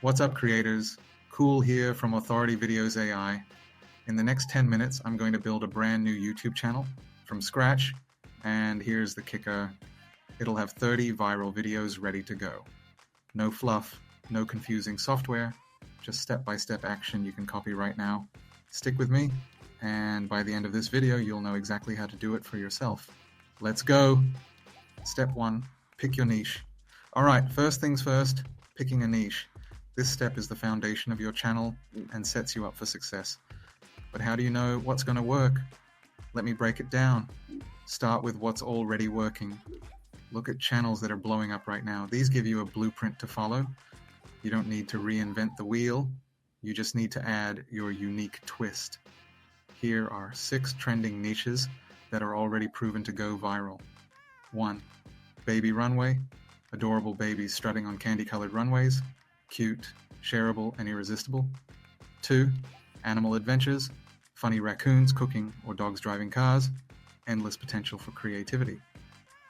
What's up, creators? Cool here from AuthorityVideos AI. In the next 10 minutes, I'm going to build a brand new YouTube channel from scratch, and here's the kicker. It'll have 30 viral videos ready to go. No fluff, no confusing software, just step-by-step action you can copy right now. Stick with me, and by the end of this video, you'll know exactly how to do it for yourself. Let's go! Step 1, pick your niche. Alright, first things first, picking a niche. This step is the foundation of your channel and sets you up for success. But how do you know what's going to work? Let me break it down. Start with what's already working. Look at channels that are blowing up right now. These give you a blueprint to follow. You don't need to reinvent the wheel. You just need to add your unique twist. Here are 6 trending niches that are already proven to go viral. 1. Baby runway. Adorable babies strutting on candy-colored runways. Cute, shareable, and irresistible. 2. Animal adventures. Funny raccoons cooking or dogs driving cars. Endless potential for creativity.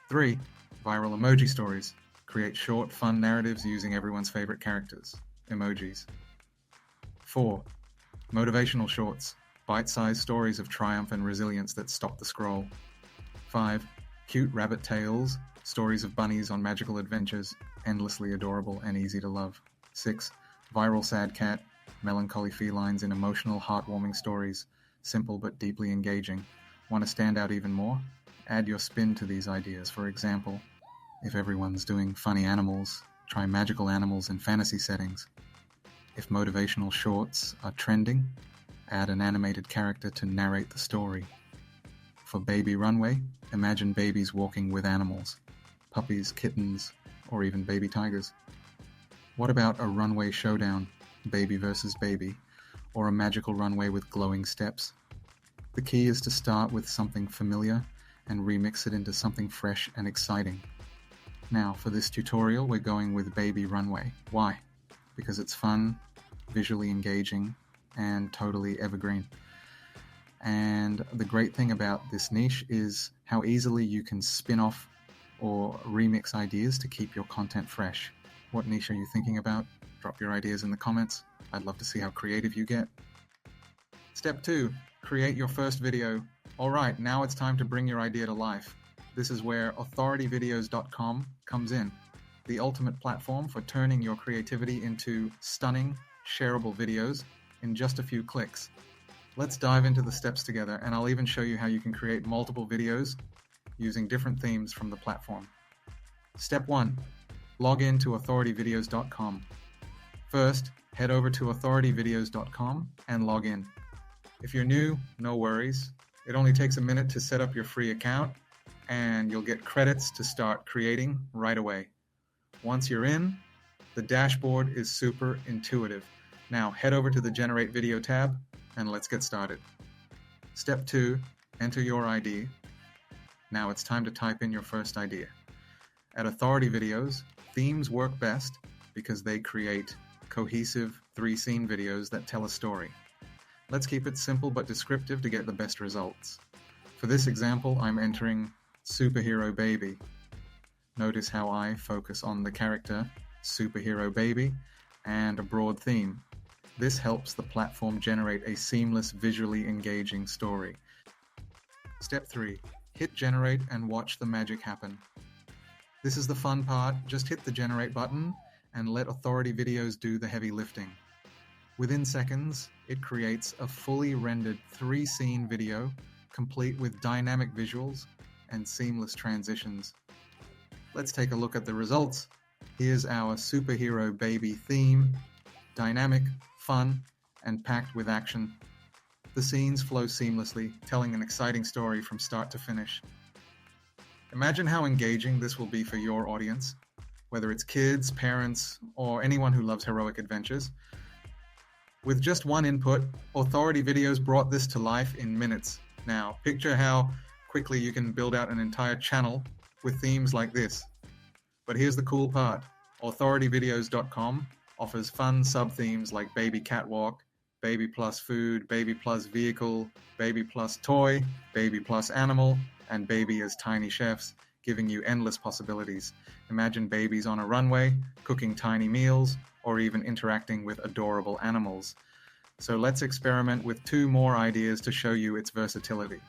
3. Viral emoji stories. Create short, fun narratives using everyone's favorite characters, emojis. 4. Motivational shorts. Bite-sized stories of triumph and resilience that stop the scroll. 5. Cute rabbit tales. Stories of bunnies on magical adventures, endlessly adorable and easy to love. 6. Viral sad cat. Melancholy felines in emotional, heartwarming stories. Simple but deeply engaging. Want to stand out even more? Add your spin to these ideas. For example, if everyone's doing funny animals, try magical animals in fantasy settings. If motivational shorts are trending, add an animated character to narrate the story. For baby runway, imagine babies walking with animals, puppies, kittens, or even baby tigers. What about a runway showdown, baby versus baby, or a magical runway with glowing steps? The key is to start with something familiar and remix it into something fresh and exciting. Now, for this tutorial, we're going with baby runway. Why? Because it's fun, visually engaging, and totally evergreen. And the great thing about this niche is how easily you can spin off or remix ideas to keep your content fresh. What niche are you thinking about? Drop your ideas in the comments. I'd love to see how creative you get. Step 2, create your first video. Alright, now it's time to bring your idea to life. This is where AuthorityVideos.com comes in, the ultimate platform for turning your creativity into stunning, shareable videos in just a few clicks. Let's dive into the steps together, and I'll even show you how you can create multiple videos using different themes from the platform. Step 1. Log in to AuthorityVideos.com. First, head over to AuthorityVideos.com and log in. If you're new, no worries. It only takes a minute to set up your free account, and you'll get credits to start creating right away. Once you're in, the dashboard is super intuitive. Now head over to the Generate Video tab, and let's get started. Step 2, enter your ID. Now it's time to type in your first idea. At Authority Videos, themes work best because they create cohesive 3-scene videos that tell a story. Let's keep it simple but descriptive to get the best results. For this example, I'm entering Superhero Baby. Notice how I focus on the character, Superhero Baby, and a broad theme. This helps the platform generate a seamless, visually engaging story. Step 3. Hit generate and watch the magic happen. This is the fun part. Just hit the generate button and let Authority Videos do the heavy lifting. Within seconds, it creates a fully rendered 3-scene video, complete with dynamic visuals and seamless transitions. Let's take a look at the results. Here's our Superhero Baby theme, dynamic, fun, and packed with action. The scenes flow seamlessly, telling an exciting story from start to finish. Imagine how engaging this will be for your audience, whether it's kids, parents, or anyone who loves heroic adventures. With just one input, Authority Videos brought this to life in minutes. Now, picture how quickly you can build out an entire channel with themes like this. But here's the cool part. AuthorityVideos.com offers fun sub-themes like baby catwalk, baby plus food, baby plus vehicle, baby plus toy, baby plus animal, and baby as tiny chefs, giving you endless possibilities. Imagine babies on a runway, cooking tiny meals, or even interacting with adorable animals. So let's experiment with 2 more ideas to show you its versatility.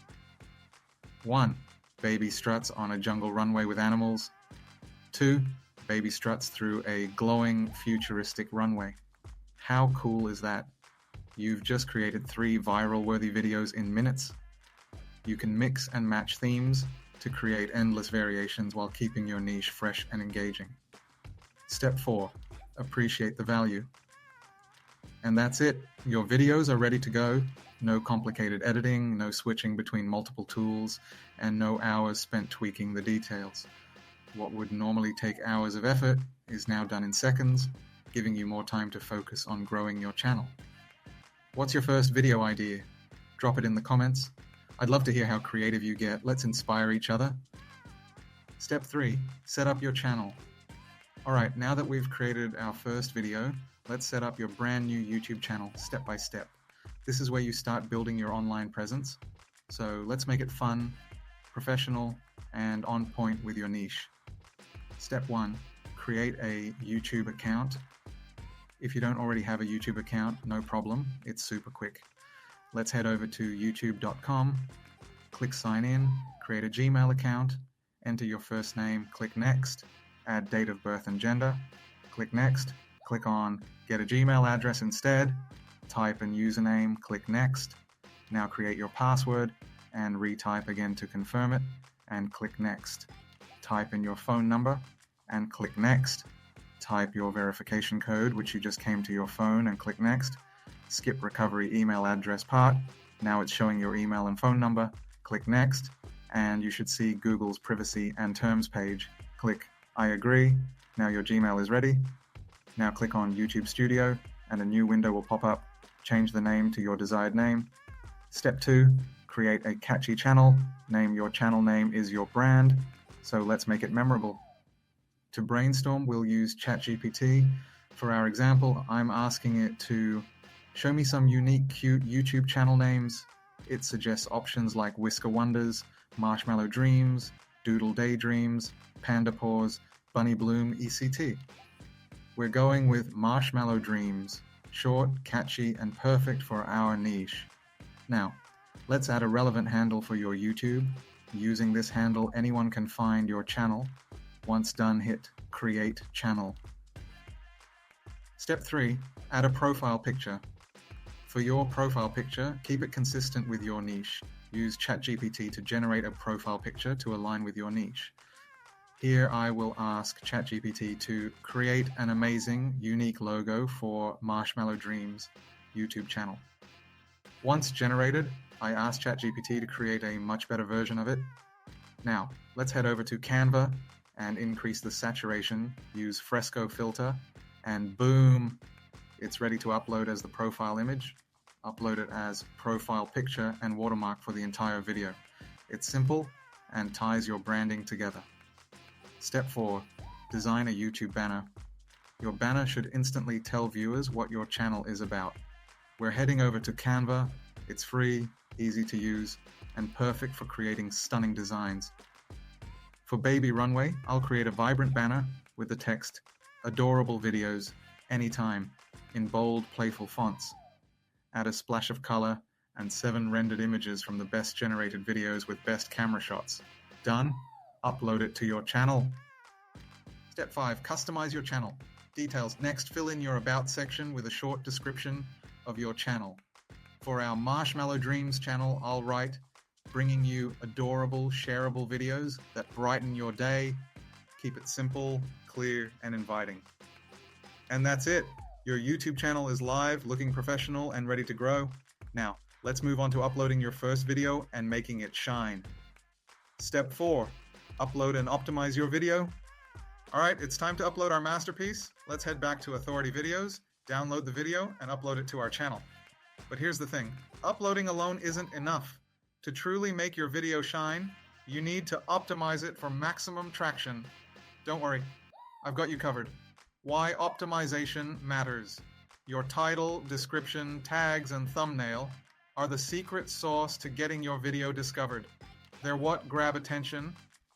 1. Baby struts on a jungle runway with animals. 2. Baby struts through a glowing, futuristic runway. How cool is that? You've just created 3 viral-worthy videos in minutes. You can mix and match themes to create endless variations while keeping your niche fresh and engaging. Step 4. Appreciate the value. And that's it. Your videos are ready to go. No complicated editing, no switching between multiple tools, and no hours spent tweaking the details. What would normally take hours of effort is now done in seconds, giving you more time to focus on growing your channel. What's your first video idea? Drop it in the comments. I'd love to hear how creative you get. Let's inspire each other. Step 3. Set up your channel. Alright, now that we've created our first video, let's set up your brand new YouTube channel step by step. This is where you start building your online presence. So let's make it fun, professional, and on point with your niche. Step 1. Create a YouTube account. If you don't already have a YouTube account, no problem. It's super quick. Let's head over to youtube.com, click sign in, create a Gmail account, enter your first name, click next, add date of birth and gender, click next, click on get a Gmail address instead, type in username, click next. Now create your password and retype again to confirm it and click next. Type in your phone number and click next. Type your verification code, which you just came to your phone, and click next. Skip recovery email address part. Now it's showing your email and phone number. Click next, and you should see Google's privacy and terms page. Click I agree. Now your Gmail is ready. Now click on YouTube Studio, and a new window will pop up. Change the name to your desired name. Step 2, create a catchy channel. Name your channel name is your brand, so let's make it memorable. To brainstorm, we'll use ChatGPT. For our example, I'm asking it to show me some unique, cute YouTube channel names. It suggests options like Whisker Wonders, Marshmallow Dreams, Doodle Daydreams, Panda Paws, Bunny Bloom, ECT. We're going with Marshmallow Dreams, short, catchy, and perfect for our niche. Now, let's add a relevant handle for your YouTube. Using this handle, anyone can find your channel. Once done, hit Create Channel. Step 3, add a profile picture. For your profile picture, keep it consistent with your niche. Use ChatGPT to generate a profile picture to align with your niche. Here I will ask ChatGPT to create an amazing, unique logo for Marshmallow Dreams YouTube channel. Once generated, I asked ChatGPT to create a much better version of it. Now, let's head over to Canva and increase the saturation, use Fresco filter, and boom, it's ready to upload as the profile image. Upload it as profile picture and watermark for the entire video. It's simple and ties your branding together. Step 4, design a YouTube banner. Your banner should instantly tell viewers what your channel is about. We're heading over to Canva. It's free, easy to use, and perfect for creating stunning designs. For Baby Runway, I'll create a vibrant banner with the text, "Adorable videos, anytime," in bold, playful fonts. Add a splash of color and 7 rendered images from the best generated videos with best camera shots. Done? Upload it to your channel. Step 5, customize your channel. Details. Next, fill in your About section with a short description of your channel. For our Marshmallow Dreams channel, I'll write, bringing you adorable, shareable videos that brighten your day. Keep it simple, clear, and inviting. And that's it. Your YouTube channel is live, looking professional, and ready to grow. Now, let's move on to uploading your first video and making it shine. Step 4, upload and optimize your video. All right, it's time to upload our masterpiece. Let's head back to AuthorityVideos, download the video, and upload it to our channel. But here's the thing, uploading alone isn't enough. To truly make your video shine, you need to optimize it for maximum traction. Don't worry, I've got you covered. Why optimization matters. Your title, description, tags, and thumbnail are the secret sauce to getting your video discovered. They're what grab attention,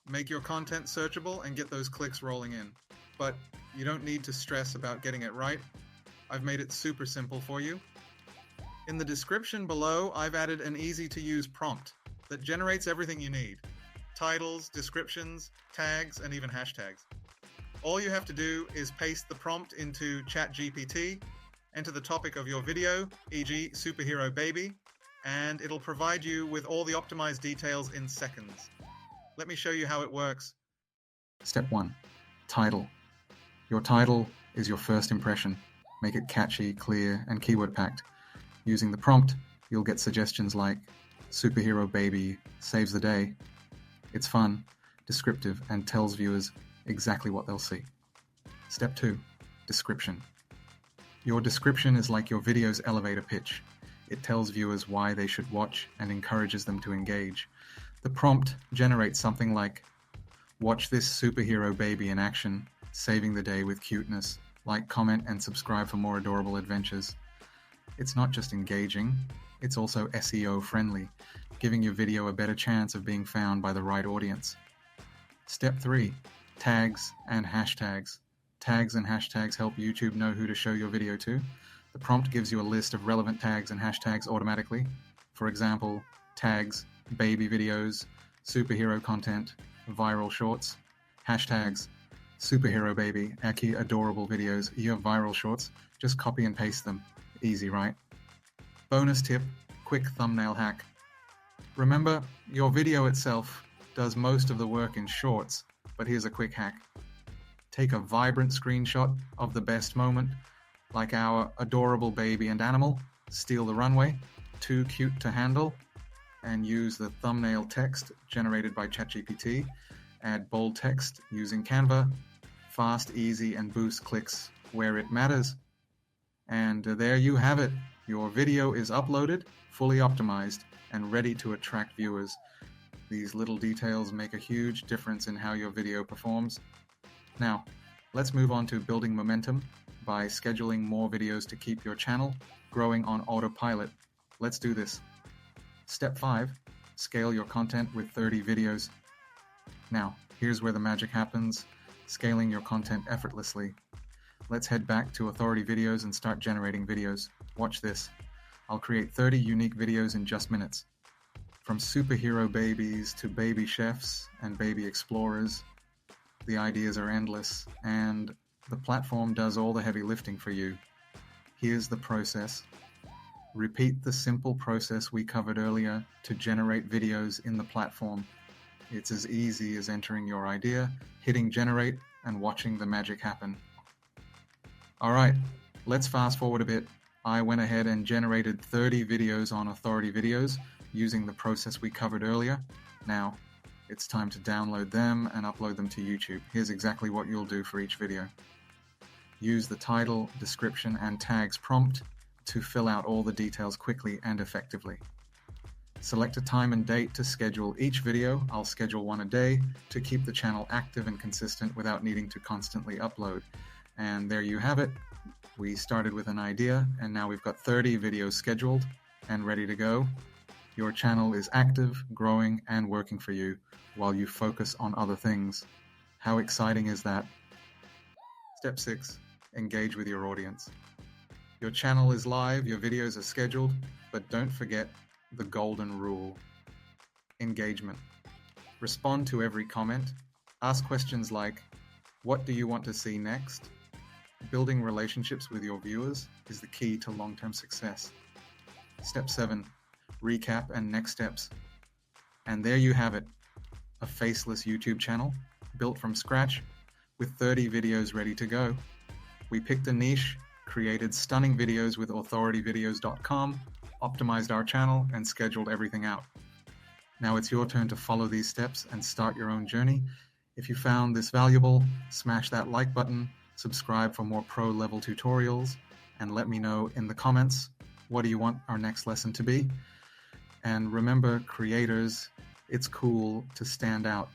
make your content searchable, and get those clicks rolling in. But You don't need to stress about getting it right. I've made it super simple for you. In the description below, I've added an easy-to-use prompt that generates everything you need: titles, descriptions, tags, and even hashtags. All you have to do is paste the prompt into ChatGPT, enter the topic of your video, e.g. superhero baby, and it'll provide you with all the optimized details in seconds. Let me show you how it works. Step 1. Title. Your title is your first impression. Make it catchy, clear, and keyword-packed. Using the prompt, you'll get suggestions like superhero baby saves the day. It's fun, descriptive, and tells viewers exactly what they'll see. Step 2. Description. Your description is like your video's elevator pitch. It tells viewers why they should watch and encourages them to engage. The prompt generates something like, watch this superhero baby in action, saving the day with cuteness. Like, comment, and subscribe for more adorable adventures. It's not just engaging, it's also SEO friendly, giving your video a better chance of being found by the right audience. Step 3. Tags and hashtags. Tags and hashtags help YouTube know who to show your video to. The prompt gives you a list of relevant tags and hashtags automatically. For example, tags, baby videos, superhero content, viral shorts. Hashtags, superhero baby, Aki adorable videos. You have viral shorts, just copy and paste them. Easy, right? Bonus tip, quick thumbnail hack. Remember, your video itself does most of the work in shorts, but here's a quick hack. Take a vibrant screenshot of the best moment, like our adorable baby and animal, steal the runway, too cute to handle, and use the thumbnail text generated by ChatGPT. Add bold text using Canva. Fast, easy, and boost clicks where it matters. And there you have it. Your video is uploaded, fully optimized, and ready to attract viewers. These little details make a huge difference in how your video performs. Now, let's move on to building momentum by scheduling more videos to keep your channel growing on autopilot. Let's do this. Step 5. Scale your content with 30 videos. Now, here's where the magic happens, scaling your content effortlessly. Let's head back to AuthorityVideos and start generating videos. Watch this. I'll create 30 unique videos in just minutes. From superhero babies to baby chefs and baby explorers, the ideas are endless, and the platform does all the heavy lifting for you. Here's the process. Repeat the simple process we covered earlier to generate videos in the platform. It's as easy as entering your idea, hitting generate, and watching the magic happen. Alright, let's fast forward a bit. I went ahead and generated 30 videos on AuthorityVideos using the process we covered earlier. Now, it's time to download them and upload them to YouTube. Here's exactly what you'll do for each video. Use the title, description, and tags prompt to fill out all the details quickly and effectively. Select a time and date to schedule each video. I'll schedule one a day to keep the channel active and consistent without needing to constantly upload. And there you have it. We started with an idea, and now we've got 30 videos scheduled and ready to go. Your channel is active, growing, and working for you while you focus on other things. How exciting is that? Step 6. Engage with your audience. Your channel is live, your videos are scheduled, but don't forget the golden rule. Engagement. Respond to every comment. Ask questions like, what do you want to see next? Building relationships with your viewers is the key to long-term success. Step 7. Recap and next steps. And there you have it. A faceless YouTube channel built from scratch with 30 videos ready to go. We picked a niche, created stunning videos with AuthorityVideos.com, optimized our channel, and scheduled everything out. Now it's your turn to follow these steps and start your own journey. If you found this valuable, smash that like button, subscribe for more pro-level tutorials, and let me know in the comments, what do you want our next lesson to be? And remember, creators, it's cool to stand out.